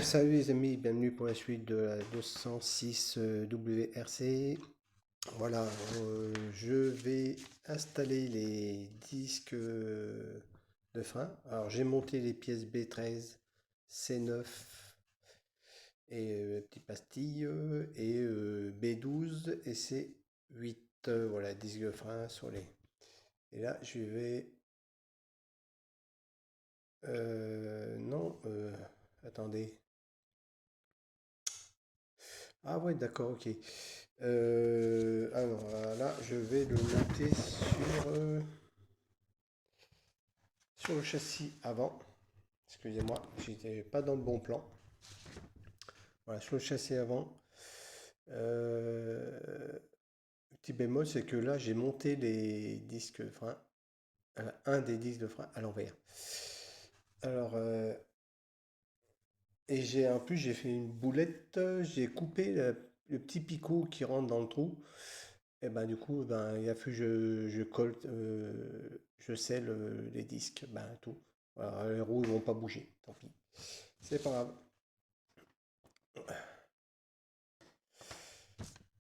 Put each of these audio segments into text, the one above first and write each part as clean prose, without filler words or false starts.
Salut les amis, bienvenue pour la suite de la 206 WRC. Voilà, je vais installer les disques de frein. Alors j'ai monté les pièces B13, C9 et petites pastilles et B12 et C8. Voilà, disques de frein sur les. Et là je vais. Non, attendez. Ah ouais, d'accord, ok. Alors là, je vais le monter sur le châssis avant. Excusez-moi, j'étais pas dans le bon plan. Voilà, sur le châssis avant. Petit bémol, c'est que là, j'ai monté les disques de frein, un des disques de frein à l'envers. Alors, et en plus, j'ai fait une boulette, j'ai coupé le petit picot qui rentre dans le trou. Et ben du coup, ben, il a fallu que je colle, je scelle les disques, ben tout. Voilà, les roues ne vont pas bouger, tant pis. C'est pas grave.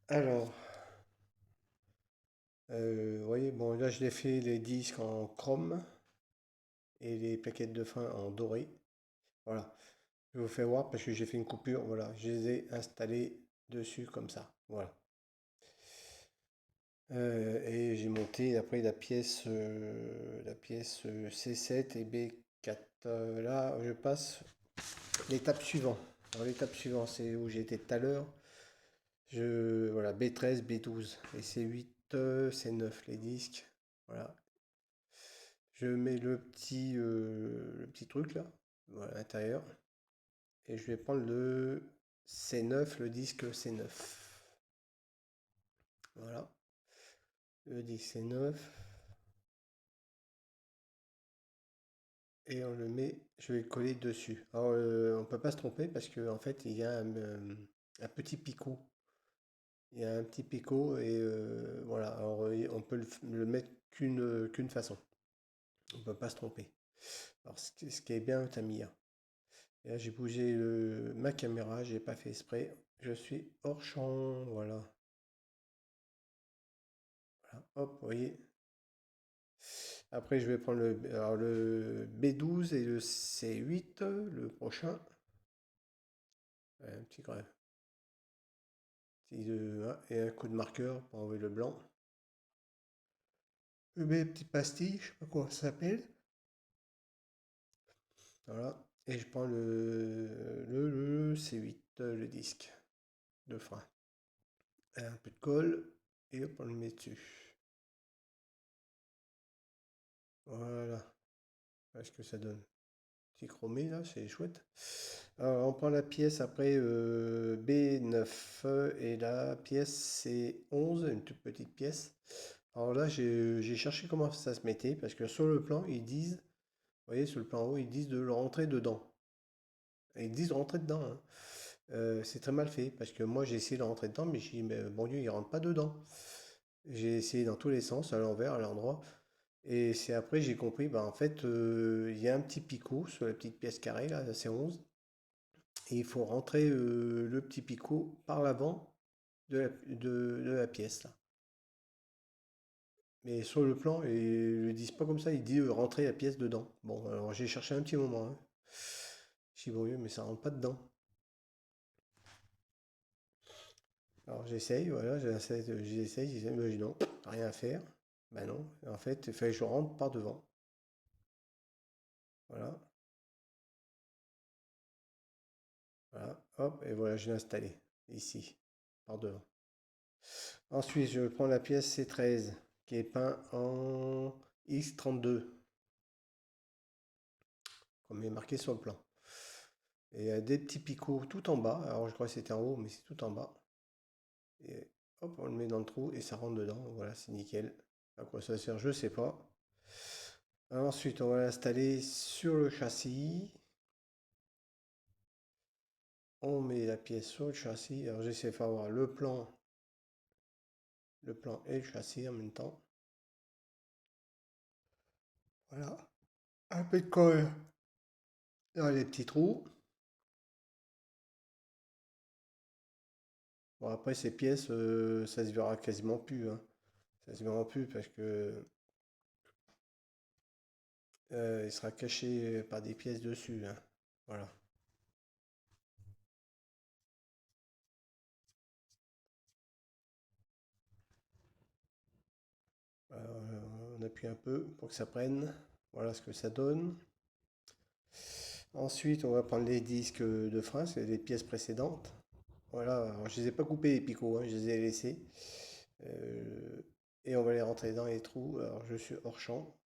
Alors, vous voyez, bon là je l'ai fait les disques en chrome et les plaquettes de frein en doré. Voilà, je vous fais voir parce que j'ai fait une coupure. Voilà, je les ai installés dessus comme ça. Voilà. Et j'ai monté après la pièce C7 et B4. Là, je passe l'étape suivante. Alors l'étape suivante, c'est où j'étais tout à l'heure. Voilà, B13, B12 et C8, C9 les disques. Voilà. Je mets le petit truc là, voilà, à l'intérieur. Et je vais prendre le C9, le disque C9. Voilà. Le disque C9. Et on le met, je vais le coller dessus. Alors, on peut pas se tromper parce qu'en fait, il y a un petit picot. Il y a un petit picot et voilà. Alors, on peut le mettre qu'une façon. On peut pas se tromper. Alors, ce qui est bien, Tamiya. Et là, j'ai bougé ma caméra, j'ai pas fait exprès. Je suis hors champ, voilà. Voilà, hop, vous voyez. Après, je vais prendre alors, le B12 et le C8, le prochain. Un petit greffe. Et un coup de marqueur pour enlever le blanc. Je mets une petite pastille, je sais pas comment ça s'appelle. Voilà. Et je prends le C8, le disque de frein. Un peu de colle et hop, on le met dessus. Voilà. Voilà ce que ça donne. Petit chromé là, c'est chouette. Alors, on prend la pièce après B9 et la pièce C11, une toute petite pièce. Alors là, j'ai cherché comment ça se mettait parce que sur le plan, ils disent, vous voyez, sur le plan en haut, ils disent de le rentrer dedans. Ils disent de rentrer dedans, hein. C'est très mal fait parce que moi j'ai essayé de rentrer dedans, mais j'ai dit, mais bon Dieu, il rentre pas dedans. J'ai essayé dans tous les sens, à l'envers, à l'endroit. Et c'est après j'ai compris, bah en fait, il y a un petit picot sur la petite pièce carrée, là, c'est 11. Et il faut rentrer le petit picot par l'avant de la pièce, là. Mais sur le plan, ils le disent pas comme ça, ils disent rentrer la pièce dedans. Bon, alors j'ai cherché un petit moment, hein. J'ai dit, bon, mais ça rentre pas dedans. Alors j'essaye, voilà, j'essaye, mais je dis non, rien à faire. Ben non, en fait, il fallait que je rentre par devant. Voilà, voilà, hop, et voilà, je l'ai installé ici, par devant. Ensuite, je prends la pièce C13 qui est peint en X32, comme il est marqué sur le plan. Et il y a des petits picots tout en bas. Alors je crois que c'était en haut, mais c'est tout en bas. Et hop, on le met dans le trou et ça rentre dedans. Voilà, c'est nickel. À quoi ça sert, je sais pas. Alors, ensuite, on va l'installer sur le châssis. On met la pièce sur le châssis. Alors j'essaie de faire voir le plan et le châssis en même temps. Voilà. Un peu de colle dans les petits trous. Bon, après, ces pièces, ça se verra quasiment plus, hein. Ça se verra plus parce que il sera caché par des pièces dessus, hein. Voilà. On appuie un peu pour que ça prenne. Voilà ce que ça donne. Ensuite, on va prendre les disques de frein, c'est les pièces précédentes. Voilà, alors je les ai pas coupés les picots, hein, je les ai laissés. Euh, et on va les rentrer dans les trous. Alors je suis hors champ.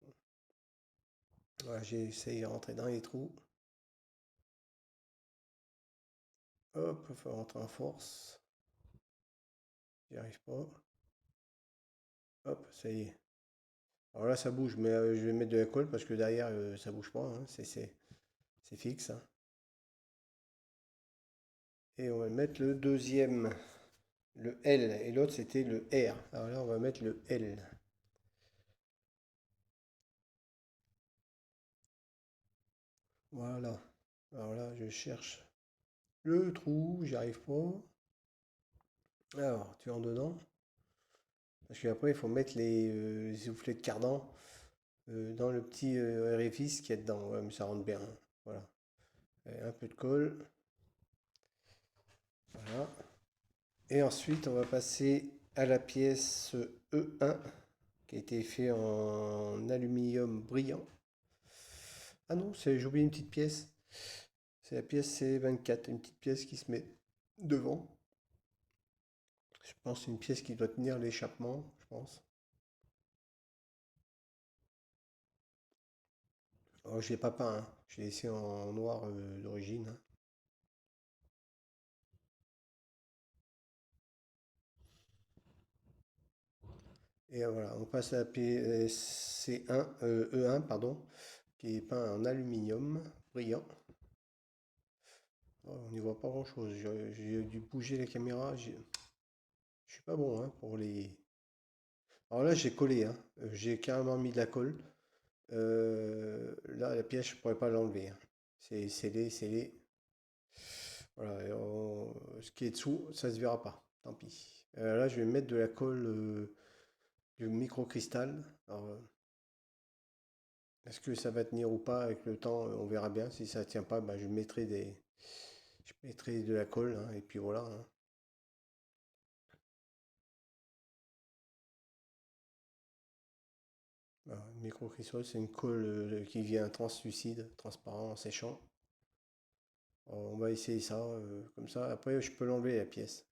Voilà, j'ai essayé de rentrer dans les trous. Hop, il faut rentrer en force. J'y arrive pas. Hop, ça y est. Alors là, ça bouge, mais je vais mettre de la colle parce que derrière, ça bouge pas, hein, c'est fixe, hein. Et on va mettre le deuxième, le L, et l'autre c'était le R. Alors là, on va mettre le L. Voilà. Alors là, je cherche le trou, j'y arrive pas. Alors, tu es en dedans. Parce qu'après, il faut mettre les soufflets de cardan dans le petit orifice qu'il y a dedans. Ouais, mais ça rentre bien, hein. Voilà. Et un peu de colle. Voilà. Et ensuite, on va passer à la pièce E1 qui a été fait en aluminium brillant. Ah non, j'ai oublié une petite pièce. C'est la pièce C24, une petite pièce qui se met devant. Je pense que c'est une pièce qui doit tenir l'échappement, je pense. Oh, je l'ai pas peint, hein. Je l'ai laissé en noir d'origine, hein. Et voilà, on passe à la pièce C1, E1, pardon, qui est peint en aluminium brillant. Oh, on n'y voit pas grand-chose. J'ai dû bouger la caméra. Je suis pas bon, hein, pour les. Alors là, j'ai collé, hein. J'ai carrément mis de la colle. Là, la pièce, je pourrais pas l'enlever, hein. C'est scellé, scellé. Voilà, et ce qui est dessous, ça se verra pas. Tant pis. Là, je vais mettre de la colle du microcristal. Alors, est-ce que ça va tenir ou pas avec le temps? On verra bien. Si ça tient pas, bah, je mettrai de la colle, hein, et puis voilà, hein. Voilà, le microcristal, c'est une colle qui vient translucide, transparent, en séchant. Alors, on va essayer ça comme ça. Après, je peux l'enlever la pièce.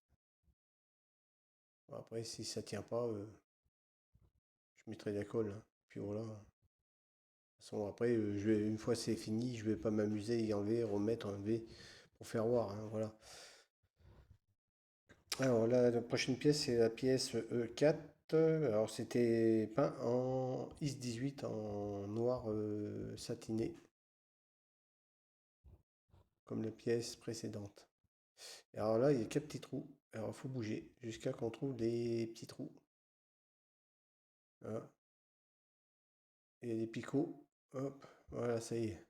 Bon, après, si ça tient pas, je mettrai de la colle, hein. Puis voilà. De toute façon, après, une fois c'est fini, je vais pas m'amuser à y enlever, remettre, enlever pour faire voir, hein, voilà. Alors là, la prochaine pièce, c'est la pièce E4. Alors c'était peint en IS-18 en noir satiné, comme la pièce précédente. Et alors là, il y a quatre petits trous. Alors il faut bouger jusqu'à qu'on trouve des petits trous. Voilà. Et il y a des picots. Hop, voilà, ça y est.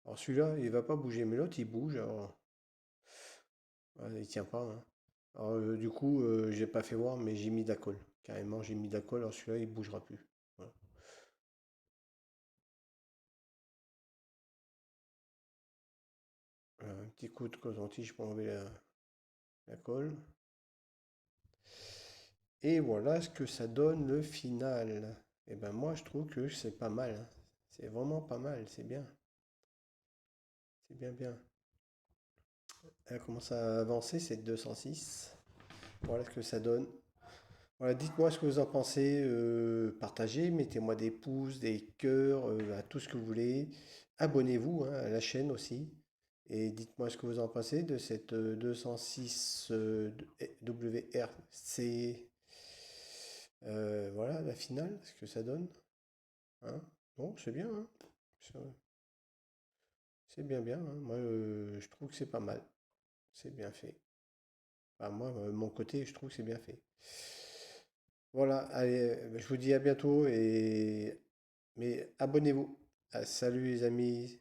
Alors celui-là, il va pas bouger, mais l'autre, il bouge. Alors, voilà, il tient pas, hein. Alors du coup, j'ai pas fait voir, mais j'ai mis de la colle. Carrément, j'ai mis de la colle. Alors celui-là, il bougera plus. Voilà. Voilà, un petit coup de coton-tige pour enlever la colle. Et voilà ce que ça donne le final. Et ben moi, je trouve que c'est pas mal, hein. C'est vraiment pas mal. C'est bien. C'est bien, bien. Elle commence à avancer, c'est 206. Voilà ce que ça donne. Voilà, dites-moi ce que vous en pensez. Partagez, mettez-moi des pouces, des cœurs, à tout ce que vous voulez. Abonnez-vous, hein, à la chaîne aussi. Et dites-moi ce que vous en pensez de cette 206 WRC. Voilà, la finale, ce que ça donne, hein. Bon, c'est bien, hein. C'est c'est bien, bien, hein. Moi, je trouve que c'est pas mal. C'est bien fait. Enfin, moi, mon côté, je trouve que c'est bien fait. Voilà, allez, je vous dis à bientôt mais abonnez-vous. Ah, salut les amis.